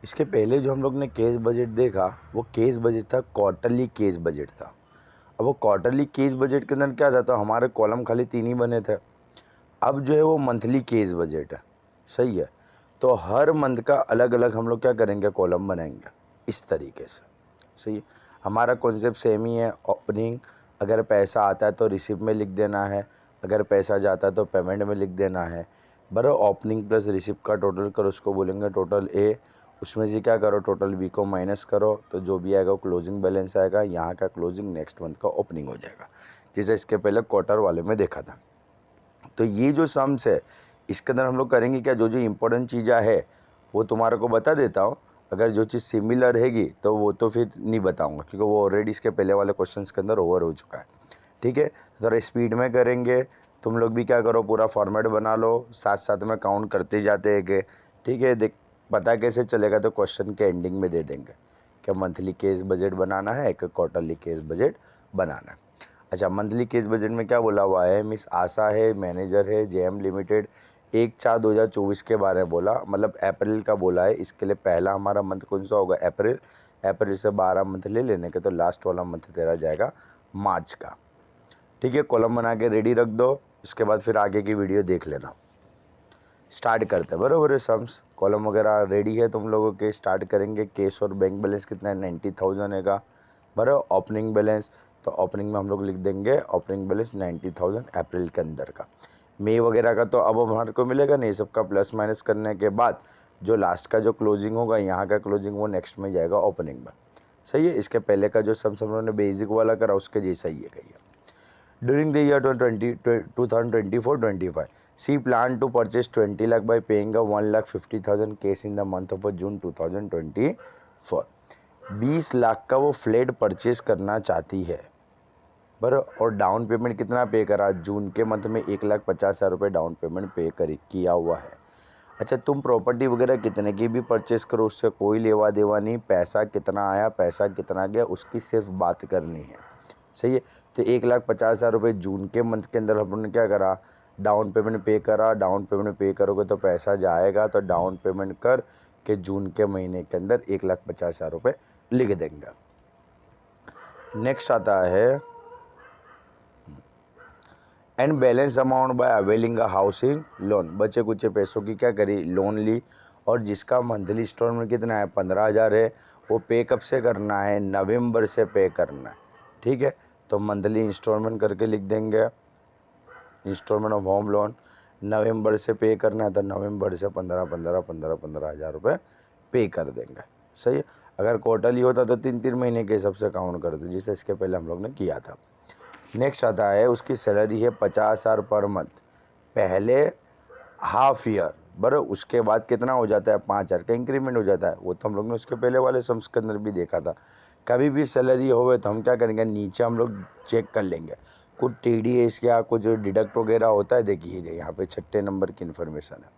इसके पहले जो हम लोग ने केस बजट देखा वो केस बजट था, क्वार्टरली केस बजट था। अब वो क्वार्टरली केस बजट के अंदर क्या था, तो हमारे कॉलम खाली 3 ही बने थे। अब जो है वो मंथली केस बजट है, सही है। तो हर मंथ का अलग अलग हम लोग क्या करेंगे, कॉलम बनाएंगे इस तरीके से, सही है। हमारा कॉन्सेप्ट सेम ही है। ओपनिंग, अगर पैसा आता है तो रिसिप्ट में लिख देना है, अगर पैसा जाता है तो पेमेंट में लिख देना है। बराबर ओपनिंग प्लस रिसिप्ट का टोटल करो, उसको बोलेंगे टोटल ए। उसमें से क्या करो, टोटल बी को माइनस करो, तो जो भी आएगा वो क्लोजिंग बैलेंस आएगा। यहाँ का क्लोजिंग नेक्स्ट मंथ का ओपनिंग हो जाएगा, जैसे इसके पहले क्वार्टर वाले में देखा था। तो ये जो सम्स है इसके अंदर हम लोग करेंगे क्या, जो जो इम्पोर्टेंट चीज़ें है वो तुम्हारे को बता देता हूँ। अगर जो चीज़ सिमिलर रहेगी तो वो तो फिर नहीं बताऊँगा, क्योंकि वो ऑलरेडी इसके पहले वाले क्वेश्चंस के अंदर ओवर हो चुका है। ठीक है, ज़रा स्पीड में करेंगे। तुम लोग भी क्या करो, पूरा फॉर्मेट बना लो, साथ साथ में काउंट करते जाते हैं कि ठीक है। देख पता कैसे चलेगा, तो क्वेश्चन के एंडिंग में दे देंगे क्या मंथली केस बजट बनाना है, कि क्वार्टरली केस बजट बनाना है। अच्छा, मंथली केस बजट में क्या बोला हुआ है, मिस आशा है, मैनेजर है, जेएम लिमिटेड, 1/4/2024 के बारे में बोला, मतलब अप्रैल का बोला है। इसके लिए पहला हमारा मंथ कौन सा होगा, अप्रैल। अप्रैल से 12 मंथ ले लेने के, तो लास्ट वाला मंथ तेरा जाएगा मार्च का। ठीक है, कॉलम बना के रेडी रख दो, उसके बाद फिर आगे की वीडियो देख लेना। स्टार्ट करते हैं, बराबर है। सम्स कॉलम वगैरह रेडी है तुम लोगों के, स्टार्ट करेंगे। कैश और बैंक बैलेंस कितना है, 90,000 है का, बराबर। ओपनिंग बैलेंस, तो ओपनिंग में हम लोग लिख देंगे ओपनिंग बैलेंस 90,000 अप्रैल के अंदर का। मई वगैरह का तो अब हमारे को मिलेगा नहीं, सबका प्लस माइनस करने के बाद जो लास्ट का जो क्लोजिंग होगा, यहाँ का क्लोजिंग वो नेक्स्ट में जाएगा ओपनिंग में, सही है। इसके पहले का जो सम्स हम लोगों ने बेसिक वाला करा उसके जैसा ही है कही। During the year 2024-25, she planned to purchase 20 lakh by paying a 1,50,000 cash in the month of June 2024। 20 lakh का वो फ्लैट परचेज करना चाहती है, बराबर। और डाउन पेमेंट कितना पे करा, जून के मंथ में 1,50,000 रुपये डाउन पेमेंट पे किया हुआ है। अच्छा, तुम प्रॉपर्टी वगैरह कितने की भी परचेस करो, उससे कोई लेवा देवा नहीं। पैसा कितना आया, पैसा कितना गया, उसकी सिर्फ बात करनी है, सही है। तो 1,50,000 रुपये जून के मंथ के अंदर हम लोगों ने क्या करा, डाउन पेमेंट पे करा। डाउन पेमेंट पे करोगे तो पैसा जाएगा, तो डाउन पेमेंट कर के जून के महीने के अंदर 1,50,000 रुपये लिख देंगे। नेक्स्ट आता है and balance amount by availing a housing loan. बचे कुछ पैसों की क्या करी, लोन ली, और जिसका मंथली इंस्टॉलमेंट कितना है, 15,000 है। वो पे कब से करना है, नवंबर से पे करना है। ठीक है, तो मंथली इंस्टॉलमेंट करके लिख देंगे, इंस्टॉलमेंट ऑफ होम लोन नवंबर से पे करना है, तो नवंबर से 15,000 रुपये पे कर देंगे, सही है। अगर क्वार्टरली होता तो 3-3 महीने के हिसाब से काउंट करते, जिसे इसके पहले हम लोग ने किया था। नेक्स्ट आता है, उसकी सैलरी है 50,000 पर मंथ पहले हाफ ईयर, बराबर। उसके बाद कितना हो जाता है, 5,000 का इंक्रीमेंट हो जाता है। वो तो हम लोग ने उसके पहले वाले सम्स के अंदर भी देखा था। कभी भी सैलरी होवे तो हम क्या करेंगे, नीचे हम लोग चेक कर लेंगे कुछ TDS या कुछ डिडक्ट वगैरह होता है। देखिए यहाँ पे 6 नंबर की इन्फॉर्मेशन है।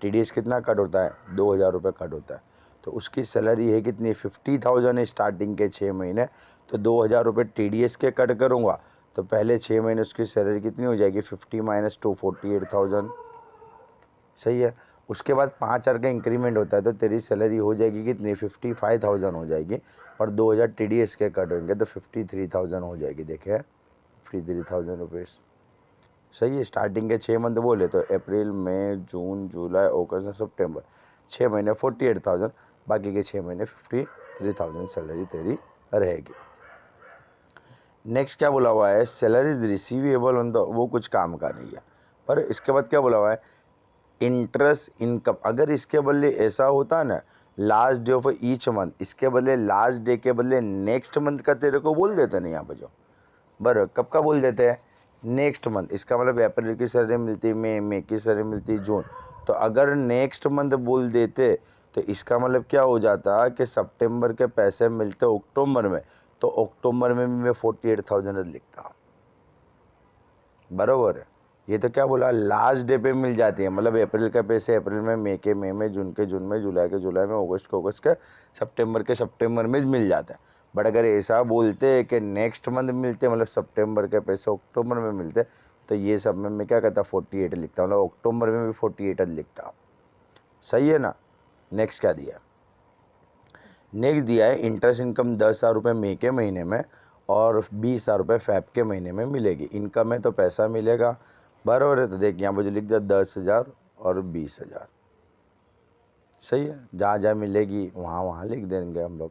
TDS कितना कट होता है, 2,000 रुपये कट होता है। तो उसकी सैलरी है कितनी, 50,000 है स्टार्टिंग के 6 महीने। तो 2,000 रुपये TDS के कट करूँगा, तो पहले 6 महीने उसकी सैलरी कितनी हो जाएगी, 50 - 2 48,000, सही है। उसके बाद 5,000 का इंक्रीमेंट होता है, तो तेरी सैलरी हो जाएगी कितनी, 55,000 हो जाएगी। और 2,000 TDS के कट होंगे तो 53,000 हो जाएगी। देखे 53,000 रुपीज़, सही है। स्टार्टिंग के 6 मंथ बोले तो अप्रैल मई जून जुलाई अगस्त सितंबर, 6 महीने 48,000, बाकी के 6 महीने 53,000 सैलरी तेरी रहेगी। नेक्स्ट क्या बोला हुआ है, सैलरीज रिसीवेबल ऑन द, वो कुछ काम का नहीं है। पर इसके बाद क्या बोला हुआ है, इंटरेस्ट इनकम। अगर इसके बदले ऐसा होता ना, last day of each month, इसके बदले लास्ट डे के बदले नेक्स्ट मंथ का तेरे को बोल देते ना यहाँ पे जो, बराबर। कब का बोल देते हैं, नेक्स्ट मंथ। इसका मतलब अप्रैल की सैलरी मिलती मई की सैलरी मिलती जून। तो अगर नेक्स्ट मंथ बोल देते तो इसका मतलब क्या हो जाता कि सितंबर के पैसे मिलते अक्टूबर में, तो अक्टूबर में भी मैं 48,000 लिखता, बराबर है। ये तो क्या बोला, लास्ट डे पे मिल जाती है, मतलब अप्रैल का पैसे अप्रैल में, मई के मई में, जून के जून में, जुलाई के जुलाई में, अगस्त के अगस्त के, सितंबर के सितंबर में मिल जाता है। बट अगर ऐसा बोलते हैं कि नेक्स्ट मंथ मिलते, मतलब सितंबर के पैसे अक्टूबर में मिलते, तो ये सब में मैं क्या कहता, 48 लिखता, मतलब अक्टूबर में भी 48 लिखता, सही है ना। नेक्स्ट क्या दिया, नेक्स्ट दिया है इंटरेस्ट इनकम 10,000 रुपये मई के महीने में और 20,000 रुपये फ़ैब के महीने में मिलेगी। इनकम है तो पैसा मिलेगा, बराबर है। तो देख यहाँ पर जो लिख दिया 10,000 और 20,000, सही है। जहाँ जहाँ मिलेगी वहाँ वहाँ लिख देंगे हम लोग।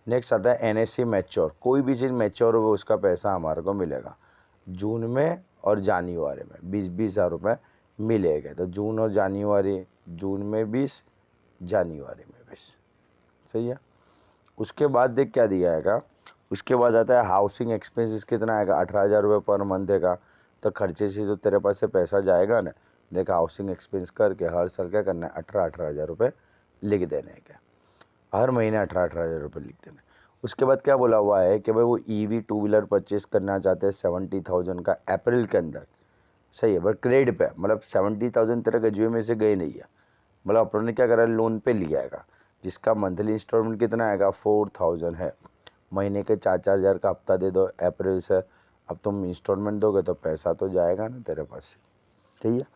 नेक्स्ट आता है NSE मैच्योर, कोई भी चीज़ मैच्योर हो उसका पैसा हमारे को मिलेगा जून में और जनवरी में 20,000 रुपये मिलेगा। तो जून और जनवरी, जून में 20, जनवरी में 20, सही है। उसके बाद देख क्या दिया आएगा, उसके बाद आता है हाउसिंग एक्सपेंसेस कितना आएगा, 18,000 रुपये पर मंथ का। तो खर्चे से जो तेरे पास से पैसा जाएगा ना, देख हाउसिंग एक्सपेंस करके हर साल क्या करना है 18,000 रुपये लिख देने का, हर महीने 18,000 रुपये लिख देना। उसके बाद क्या बोला हुआ है कि भाई वो EV 2 व्हीलर परचेज़ करना चाहते हैं 70,000 का अप्रैल के अंदर, सही है। बट क्रेडिट पे, मतलब 70,000 तेरा गजुए में से गए नहीं है, मतलब अपन ने क्या करा लोन पे लिया आएगा, जिसका मंथली इंस्टॉलमेंट कितना आएगा 4,000 है। महीने के 4-4 हज़ार का हफ्ता दे दो अप्रैल से। अब तुम इंस्टॉलमेंट दोगे तो पैसा तो जाएगा ना तेरे पास से, ठीक है,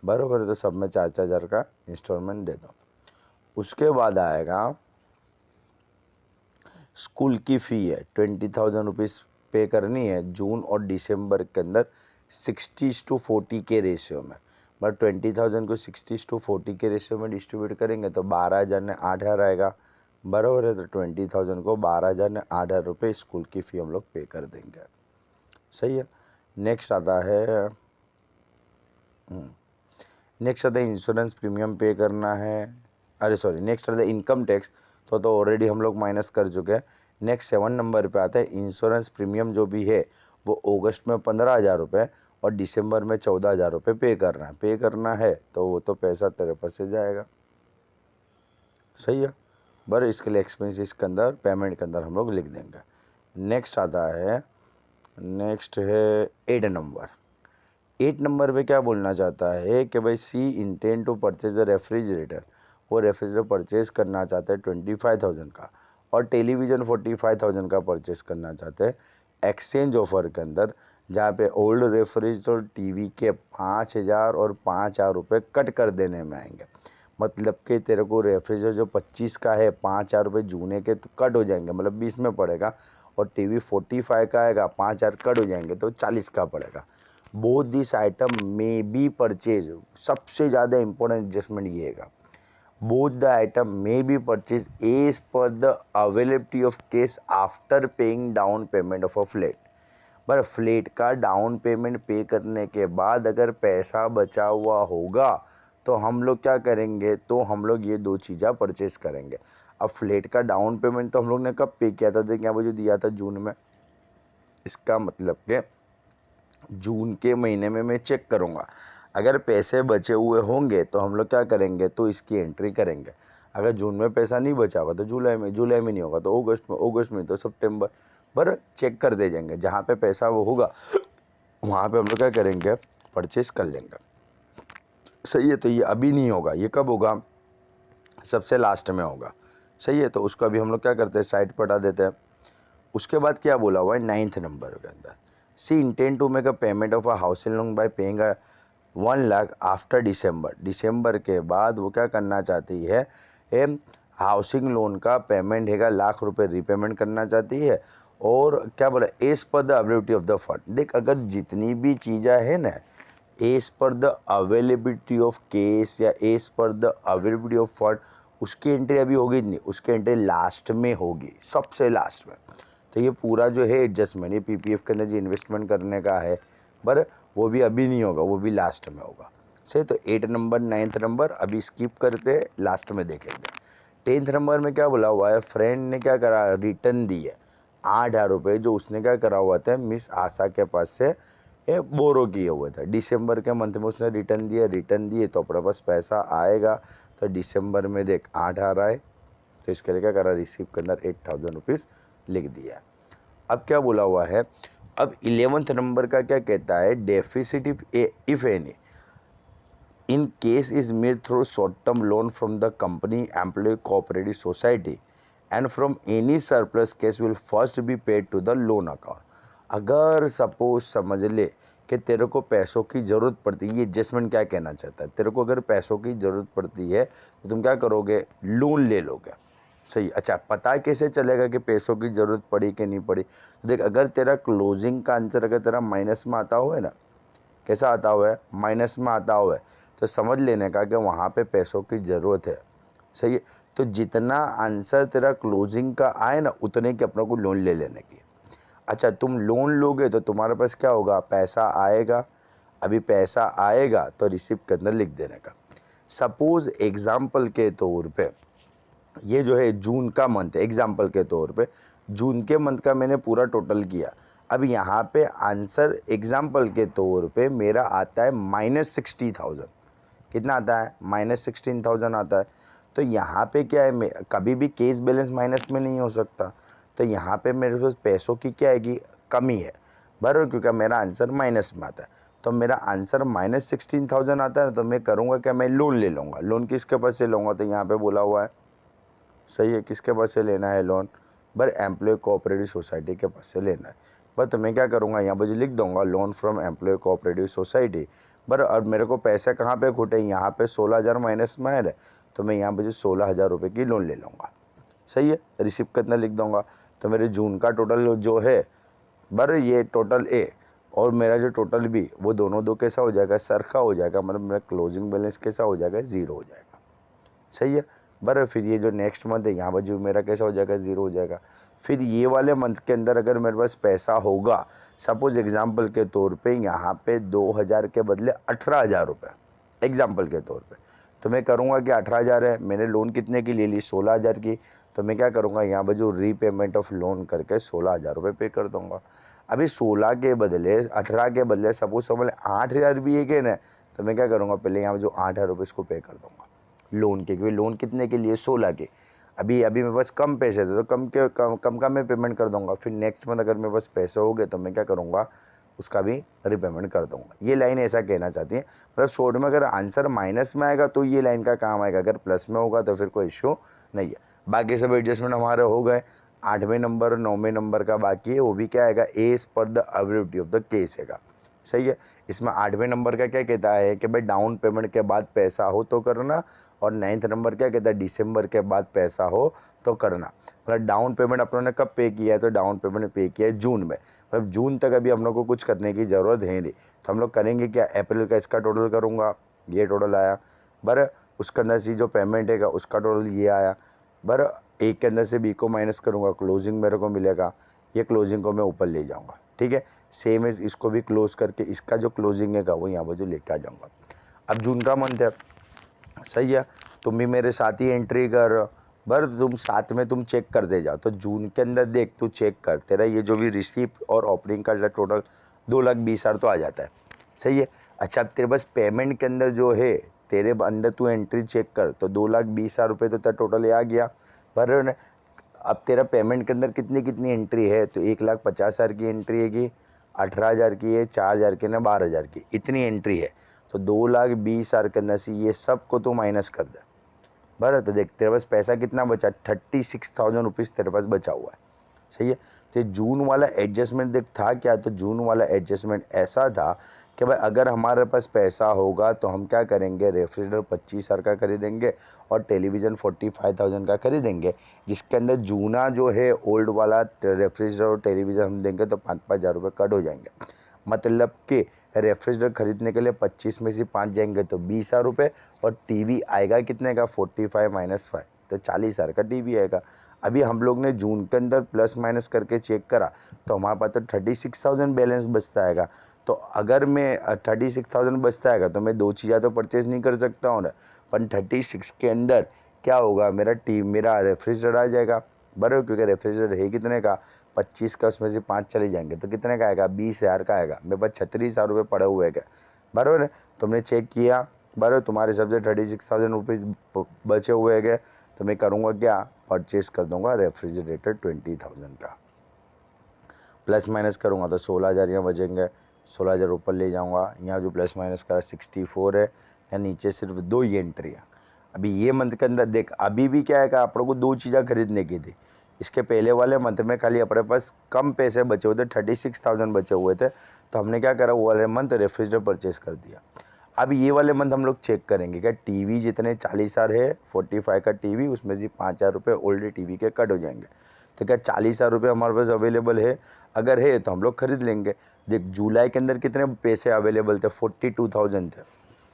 बराबर है। तो सब में 4-4 हज़ार का इंस्टॉलमेंट दे दो। उसके बाद आएगा स्कूल की फ़ी है 20,000 रुपीज़ पे करनी है जून और दिसंबर के अंदर 60:40 के रेशियो में। बट 20,000 को 60:40 के रेशियो में डिस्ट्रीब्यूट करेंगे तो 12,000 ने 8,000 आएगा, बराबर है। तो 20,000 को 12,000 ने 8,000 रुपये स्कूल की फ़ी हम लोग पे कर देंगे, सही है। नेक्स्ट आता है इंश्योरेंस प्रीमियम पे करना है, अरे सॉरी, नेक्स्ट आता है इनकम टैक्स, तो ऑलरेडी हम लोग माइनस कर चुके हैं। नेक्स्ट 7 नंबर पे आता है इंश्योरेंस प्रीमियम जो भी है वो अगस्त में 15,000 रुपये और दिसंबर में 14,000 रुपये पे करना है तो वो तो पैसा तेरे पास से जाएगा, सही है। बस इसके लिए एक्सपेंसेस के अंदर पेमेंट के अंदर हम लोग लिख देंगे। नेक्स्ट आता है, नेक्स्ट है 8 नंबर। 8 नंबर पे क्या बोलना चाहता है कि भाई she intent to purchase the refrigerator, वो रेफ्रिजरेटर परचेज़ करना चाहते हैं 25,000 का और टेलीविज़न 45,000 का परचेज़ करना चाहते हैं एक्सचेंज ऑफर के अंदर, जहाँ पे ओल्ड रेफ्रिजरेटर टीवी के 5,000 और 5,000 रुपये कट कर देने में आएंगे। मतलब कि तेरे को रेफ्रिजरेटर जो 25 का है 5,000 रुपये जूने के तो कट हो जाएंगे, मतलब 20 में पड़ेगा। और टीवी 45 का आएगा 5,000 कट हो जाएंगे तो 40 का पड़ेगा। बोथ दिस आइटम में बी परचेज, सबसे ज़्यादा इंपॉर्टेंट एडजस्टमेंट ये है, बोथ द आइटम में be purchase as per the availability of cash after paying down payment of a flat. पर फ्लैट का डाउन पेमेंट पे करने के बाद अगर पैसा बचा हुआ होगा तो हम लोग क्या करेंगे, तो हम लोग ये दो चीज़ें परचेज करेंगे। अब फ्लैट का डाउन पेमेंट तो हम लोग ने कब पे किया था, देखिए यहाँ पर जो दिया था जून में, इसका मतलब कि जून के महीने में मैं चेक करूँगा, अगर पैसे बचे हुए होंगे तो हम लोग क्या करेंगे, तो इसकी एंट्री करेंगे। अगर जून में पैसा नहीं बचा हुआ तो जुलाई में नहीं होगा तो अगस्त में तो सितंबर पर चेक कर दे जाएंगे। जहाँ पे पैसा वो होगा वहाँ पे हम लोग क्या करेंगे, परचेस कर लेंगे, सही है। तो ये अभी नहीं होगा, ये कब होगा, सबसे लास्ट में होगा, सही है। तो उसको अभी हम लोग क्या करते हैं, साइड पर हटा देते हैं। उसके बाद क्या बोला हुआ है 9th नंबर के अंदर, she intent to make a payment of a housing loan by paying 1 lakh after December के बाद वो क्या करना चाहती है, हाउसिंग लोन का पेमेंट है 1,00,000 रुपये रीपेमेंट करना चाहती है। और क्या बोला, as per the availability of the fund. देख अगर जितनी भी चीज़ें हैं ना, as per the availability of cash या as per the availability of fund, उसकी एंट्री अभी होगी नहीं, उसकी एंट्री लास्ट में होगी, सबसे लास्ट में। तो ये पूरा जो है एडजस्टमेंट, ये PPF के अंदर जो इन्वेस्टमेंट करने का है, पर वो भी अभी नहीं होगा, वो भी लास्ट में होगा, सही। तो 8 नंबर 9th नंबर अभी स्किप करते, लास्ट में देखेंगे। 10th नंबर में क्या बोला हुआ है, फ्रेंड ने क्या करा, रिटर्न दी है 8,000 रुपये, जो उसने क्या करा हुआ था मिस आशा के पास से ये बोरो किए हुए थे। दिसंबर के मंथ में उसने रिटर्न दिए तो अपने पास पैसा आएगा। तो दिसंबर में देख 8,000 आए, तो इसके लिए क्या करा, रिसीव के अंदर 8,000 रुपीज़ लिख दिया। अब क्या बोला हुआ है, अब 11th नंबर का क्या कहता है, deficit if any in cash is made through short term loan from the company employ cooperative society and from any surplus cash will first be paid to the loan account. अगर suppose समझ ले कि तेरे को पैसों की ज़रूरत पड़ती है, ये एडजस्टमेंट क्या कहना चाहता है, तेरे को अगर पैसों की ज़रूरत पड़ती है तो तुम क्या करोगे, लोन ले लोगे, सही। अच्छा, पता कैसे चलेगा कि पैसों की ज़रूरत पड़ी कि नहीं पड़ी? तो देख, अगर तेरा क्लोजिंग का आंसर अगर तेरा माइनस में आता हुआ है ना, कैसा आता हुआ है, माइनस में आता हुआ है, तो समझ लेने का कि वहाँ पे पैसों की ज़रूरत है। सही है। तो जितना आंसर तेरा क्लोजिंग का आए ना, उतने की अपने को लोन ले लेने की। अच्छा, तुम लोन लोगे तो तुम्हारे पास क्या होगा, पैसा आएगा। अभी पैसा आएगा तो रिसिप्ट के अंदर लिख देने का। सपोज एग्जाम्पल के तौर पे ये जो है जून का मंथ है, एग्जाम्पल के तौर पे जून के मंथ का मैंने पूरा टोटल किया। अब यहाँ पे आंसर एग्जाम्पल के तौर पे मेरा आता है -60,000। कितना आता है? -16,000 आता है। तो यहाँ पे क्या है, कभी भी केस बैलेंस माइनस में नहीं हो सकता। तो यहाँ पे मेरे पास पैसों की क्या आएगी, कमी है, बराबर, क्योंकि मेरा आंसर माइनस में आता है। तो मेरा आंसर -16,000 आता है, तो मैं करूँगा क्या, मैं लोन ले लूँगा। लोन किसके पास से लूँगा, तो यहाँ पे बोला हुआ है, सही है, किसके पास से लेना है लोन, बस एम्प्लॉय कोऑपरेटिव सोसाइटी के पास से लेना है। बस तो मैं क्या करूँगा, यहाँ पर जो लिख दूँगा loan from employ cooperative society. बस और मेरे को पैसे कहाँ पे खुटे, यहाँ पे 16,000 माइनस में है, तो मैं यहाँ पे जो 16,000 रुपये की लोन ले लूँगा। सही है। रिसिप्ट कितना लिख दूँगा, तो मेरे जून का टोटल जो है, बर ये टोटल ए और मेरा जो टोटल बी, वो दोनों दो कैसा हो जाएगा, सरखा हो जाएगा। मतलब मेरा क्लोजिंग बैलेंस कैसा हो जाएगा, ज़ीरो हो जाएगा। सही है। बराबर, फिर ये जो नेक्स्ट मंथ है, यहाँ पर जो मेरा कैसा हो जाएगा, ज़ीरो हो जाएगा। फिर ये वाले मंथ के अंदर अगर मेरे पास पैसा होगा, सपोज एग्जांपल के तौर पे यहाँ पे 2,000 के बदले 18,000 रुपये, एग्जांपल के तौर पे, तो मैं करूँगा कि 18,000 है, मैंने लोन कितने की ले ली, 16,000 की, तो मैं क्या करूँगा, यहाँ पर जो रीपेमेंट ऑफ लोन करके 16,000 रुपये पे कर दूँगा। अभी 16 के बदले 18 के बदले सपोज समझ 8,000 भी है कि ना, तो मैं क्या करूँगा, पहले यहाँ पर जो 8,000 रुपये इसको पे कर दूँगा लोन के, क्योंकि लोन कितने के लिए, 16 के। अभी मेरे पास कम पैसे थे, तो कम का मैं पेमेंट कर दूंगा। फिर नेक्स्ट मंथ अगर मेरे पास पैसे हो गए, तो मैं क्या करूंगा, उसका भी रिपेमेंट कर दूंगा। ये लाइन ऐसा कहना चाहती है। मतलब शॉर्ट में अगर आंसर माइनस में आएगा तो ये लाइन का काम आएगा, अगर प्लस में होगा तो फिर कोई इशू नहीं है। बाकी सब एडजस्टमेंट हमारे हो गए। 8वें नंबर 9वें नंबर का बाकी है, वो भी क्या आएगा, as per the availability of the cash है। सही है। इसमें 8वें नंबर का क्या कहता है कि भाई डाउन पेमेंट के बाद पैसा हो तो करना, और 9th नंबर क्या कहता है, दिसंबर के बाद पैसा हो तो करना। मतलब डाउन पेमेंट अपनों ने कब पे किया है, तो डाउन पेमेंट पे किया है जून में। मतलब जून तक अभी हम लोग को कुछ करने की ज़रूरत है नहीं, तो हम लोग करेंगे क्या, अप्रैल का इसका टोटल करूँगा, ये टोटल आया, बर उसके अंदर से जो पेमेंट है उसका टोटल ये आया, बर एक के अंदर से बी को माइनस करूँगा, क्लोजिंग मेरे को मिलेगा, ये क्लोजिंग को मैं ऊपर ले जाऊँगा। ठीक है। सेम एज इसको भी क्लोज करके इसका जो क्लोजिंग है वो यहाँ पर जो लेके आ जाऊँगा। अब जून का मंथ है, सही है, तुम भी मेरे साथ ही एंट्री कर, बर तुम साथ में तुम चेक करते जाओ। तो जून के अंदर देख तू चेक कर, तेरा ये जो भी रिसिप्ट और ओपनिंग का टोटल 2,20,000 तो आ जाता है। सही है। अच्छा, अब तेरे पास पेमेंट के अंदर जो है, तेरे अंदर तू एंट्री चेक कर, तो 2,20,000 रुपये तो तेरा टोटल आ गया, बराबर। अब तेरा पेमेंट के अंदर कितनी कितनी एंट्री है, तो 1,50,000 की एंट्री है कि 18,000 की है, 4,000 की ना 12,000 की, इतनी एंट्री है। तो 2,20,000 के अंदर से ये सब को तो माइनस कर दे, बराबर। तो देख तेरे पास पैसा कितना बचा, 36,000 रुपीज़ तेरे पास बचा हुआ है। सही है। तो जून वाला एडजस्टमेंट देख था क्या, तो जून वाला एडजस्टमेंट ऐसा था कि भाई अगर हमारे पास पैसा होगा तो हम क्या करेंगे, रेफ्रिजरेटर 25,000 का खरीदेंगे और टेलीविज़न 45,000 का खरीदेंगे, जिसके अंदर जूना जो है ओल्ड वाला रेफ्रिजरेटर और टेलीविज़न हम देंगे तो 5,000 रुपये कट हो जाएंगे। मतलब कि रेफ्रिजरेटर खरीदने के लिए 25 में से 5 जाएंगे तो 20,000 रुपये, और टीवी आएगा कितने का, 45 माइनस 5, तो 40,000 का टीवी आएगा। अभी हम लोग ने जून के अंदर प्लस माइनस करके चेक करा, तो हमारे पास तो 36,000 बैलेंस बचता है। तो अगर मैं 36,000 बचता है तो मैं दो चीज़ें तो परचेज़ नहीं कर सकता हूँ ना, पर 36 के अंदर क्या होगा, मेरा रेफ्रिजरेटर आ जाएगा, बराबर, क्योंकि रेफ्रिजरेटर है कितने का, 25 का, उसमें से 5 चले जाएंगे तो कितने का आएगा, 20,000 का आएगा। मेरे पास 36,000 रुपये पड़े हुए हैं, बराबर है। तुमने चेक किया, बराबर, तुम्हारे हिसाब से 36,000 रुपीज़ बचे हुए हैं, तो मैं करूँगा क्या, परचेज़ कर दूँगा रेफ्रिजरेटर 20,000 का। प्लस माइनस करूँगा तो 16,000 यहाँ बचेंगे, 16,000 ऊपर ले जाऊँगा। यहाँ जो प्लस माइनस का 64 है, या नीचे सिर्फ 2 ही एंट्री है। अभी ये मंथ के अंदर देख, अभी भी क्या है कि आप लोगों को 2 चीज़ें खरीदने की थी। इसके पहले वाले मंथ में खाली अपने पास कम पैसे बचे हुए थे, 36,000 बचे हुए थे, तो हमने क्या करा, वो वाले मंथ रेफ्रिजरेटर परचेज़ कर दिया। अब ये वाले मंथ हम लोग चेक करेंगे क्या टीवी जितने 40,000 है 45 का टीवी, उसमें से 5,000 रुपये ओल्ड टीवी के कट हो जाएंगे। तो क्या 40,000 रुपये हमारे पास अवेलेबल है? अगर है तो हम लोग खरीद लेंगे। देख जुलाई के अंदर कितने पैसे अवेलेबल थे? 42,000 थे।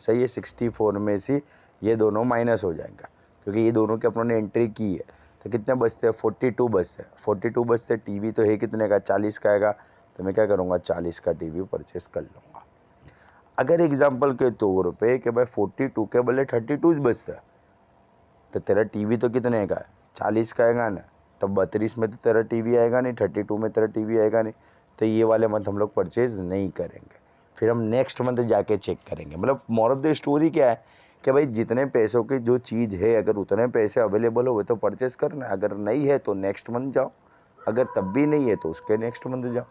सही है, 64 में से ये दोनों माइनस हो जाएंगे क्योंकि ये दोनों की अपनों ने एंट्री की है। तो कितने बचते हैं? 42 बचते हैं। 42 बचते टीवी तो है कितने का? 40 का आएगा। तो मैं क्या करूँगा? 40 का टीवी परचेस कर लूँगा। अगर एग्जाम्पल के तौर पे कि भाई 42 के बदले 32 बचता है, तो तेरा टीवी तो कितने का है? 40 का आएगा ना। तब 32 में तो तेरा टीवी आएगा नहीं, 32 में तेरा टीवी आएगा नहीं। तो ये वाले मंथ हम लोग परचेज़ नहीं करेंगे, फिर हम नेक्स्ट मंथ जाके चेक करेंगे। मतलब मोरल ऑफ द स्टोरी क्या है कि भाई जितने पैसों की जो चीज़ है, अगर उतने पैसे अवेलेबल हो तो परचेज़ करना है, अगर नहीं है तो नेक्स्ट मंथ जाओ, अगर तब भी नहीं है तो उसके नेक्स्ट मंथ जाओ।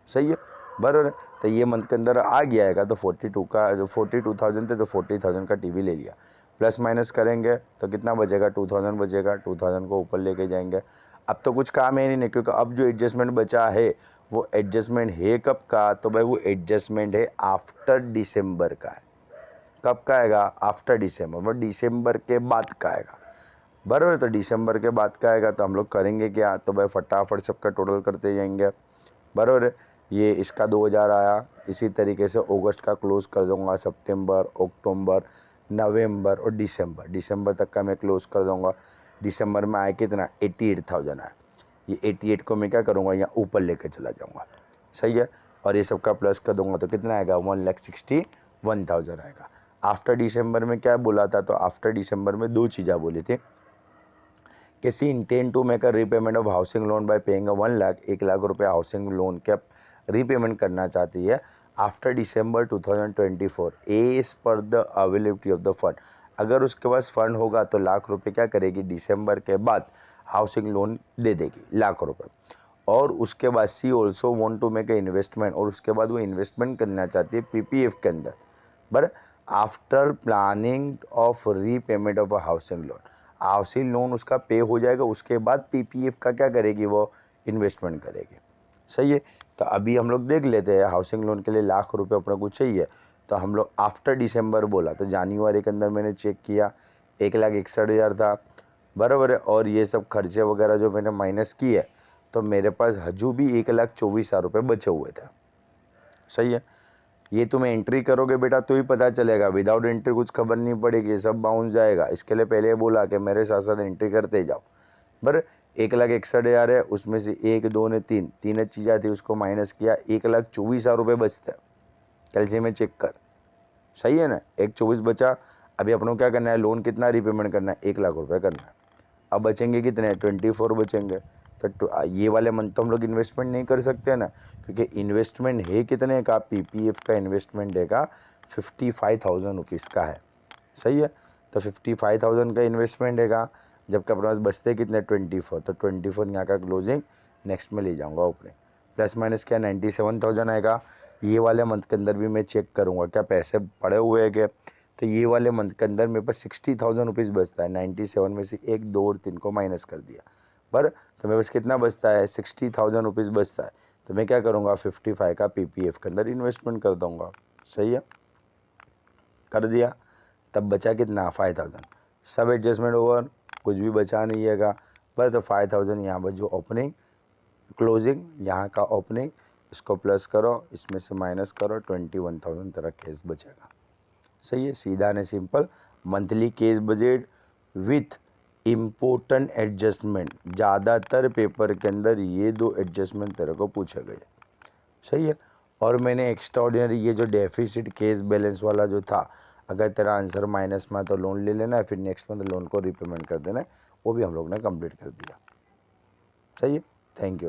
सही है, बराबर है। तो ये मंथ के अंदर आ गया है तो 42 का जो 42,000 थे तो 40,000 का टीवी ले लिया। प्लस माइनस करेंगे तो कितना बचेगा? 2,000 बचेगा। 2,000 को ऊपर लेके जाएंगे। अब तो कुछ काम है नहीं, क्योंकि अब जो एडजस्टमेंट बचा है वो एडजस्टमेंट है कब का? तो भाई वो एडजस्टमेंट है आफ्टर दिसंबर का है। कब का आएगा? आफ्टर दिसंबर, मतलब दिसंबर के बाद का आएगा। बराबर, तो दिसंबर के बाद का आएगा तो हम लोग करेंगे क्या? तो भाई फटाफट सबका टोटल करते जाएंगे। बराबर है, ये इसका 2,000 आया। इसी तरीके से अगस्त का क्लोज़ कर दूंगा, सितंबर, अक्टूबर, नवंबर और दिसंबर तक का मैं क्लोज़ कर दूंगा। दिसंबर में आया कितना? 88,000 आया। ये 88 को मैं क्या करूँगा? यहाँ ऊपर लेके चला जाऊँगा। सही है, और ये सबका प्लस कर दूंगा तो कितना आएगा? 1,61,000 आएगा। आफ्टर दिसंबर में क्या बोला था? तो आफ्टर दिसंबर में दो चीज़ें बोली थी कि she intent to make a repayment of housing loan by paying 1 lakh रुपये हाउसिंग लोन के रीपेमेंट करना चाहती है after December 2024 as per the availability of the fund. अगर उसके पास फंड होगा तो लाख रुपए क्या करेगी? दिसंबर के बाद हाउसिंग लोन दे देगी, लाख रुपए। और उसके बाद she also want to make a investment, और उसके बाद वो इन्वेस्टमेंट करना चाहती है पीपीएफ के अंदर। But after planning of repayment of a housing loan, housing loan उसका पे हो जाएगा, उसके बाद पीपीएफ का क्या करेगी? वो इन्वेस्टमेंट करेगी। सही है, तो अभी हम लोग देख लेते हैं हाउसिंग लोन के लिए लाख रुपए अपने को चाहिए। तो हम लोग आफ्टर दिसंबर बोला तो जनवरी के अंदर मैंने चेक किया 1,61,000 था। बराबर है, और ये सब खर्चे वगैरह जो मैंने माइनस किए तो मेरे पास हजू भी 1,24,000 रुपये बचे हुए थे। सही है, ये तुम एंट्री करोगे बेटा तो ही पता चलेगा, विदाउट एंट्री कुछ खबर नहीं पड़ेगी, सब बाउंस जाएगा। इसके लिए पहले बोला कि मेरे साथ साथ एंट्री करते जाओ। बर 1,61,000 है, उसमें से 1, 2 ने 3 चीज़ें थी, उसको माइनस किया, 1,24,000 रुपये बचते हैं। कैलसी में चेक कर, सही है ना? 1,24 बचा। अभी अपनों क्या करना है? लोन कितना रीपेमेंट करना है? 1,00,000 रुपये करना है। अब बचेंगे कितने? 24 बचेंगे। तो ये वाले मंथ तो हम लोग इन्वेस्टमेंट नहीं कर सकते ना, क्योंकि इन्वेस्टमेंट है कितने का? पीपीएफ का इन्वेस्टमेंट है का 55,000 रुपीज़ का है। सही है, तो 55,000 का इन्वेस्टमेंट है का, जबकि अपने पास बचते कितने? 24। तो 24 यहाँ का क्लोजिंग नेक्स्ट में ले जाऊँगा ओपनिंग। प्लस माइनस क्या? 97,000 आएगा। ये वाले मंथ के अंदर भी मैं चेक करूँगा क्या पैसे पड़े हुए हैं क्या। तो ये वाले मंथ के अंदर मेरे पास 60,000 रुपीज़ बचता है। 97 में से 1, 2 और 3 को माइनस कर दिया। पर तो मेरे पास कितना बचता है? 60,000 रुपीज़ बचता है। तो मैं क्या करूँगा? 55 का पीपीएफ के अंदर इन्वेस्टमेंट कर दूँगा। सही है, कर दिया। तब बचा कितना? 5,000। सब एडजस्टमेंट ओवर, कुछ भी बचा नहीं है का। बस तो 5,000 यहाँ पर जो ओपनिंग क्लोजिंग, यहाँ का ओपनिंग, इसको प्लस करो, इसमें से माइनस करो, 21,000 तेरा केस बचेगा। सही है, सीधा ने simple. Monthly case budget with important adjustment, ज़्यादातर पेपर के अंदर ये दो एडजस्टमेंट तेरे को पूछे गए। सही है, और मैंने एक्स्ट्राऑर्डिनरी ये जो डेफिसिट केस बैलेंस वाला जो था, अगर तेरा आंसर माइनस में तो लोन ले लेना है, फिर नेक्स्ट मंथ लोन को रीपेमेंट कर देना है, वो भी हम लोग ने कंप्लीट कर दिया। सही है, थैंक यू।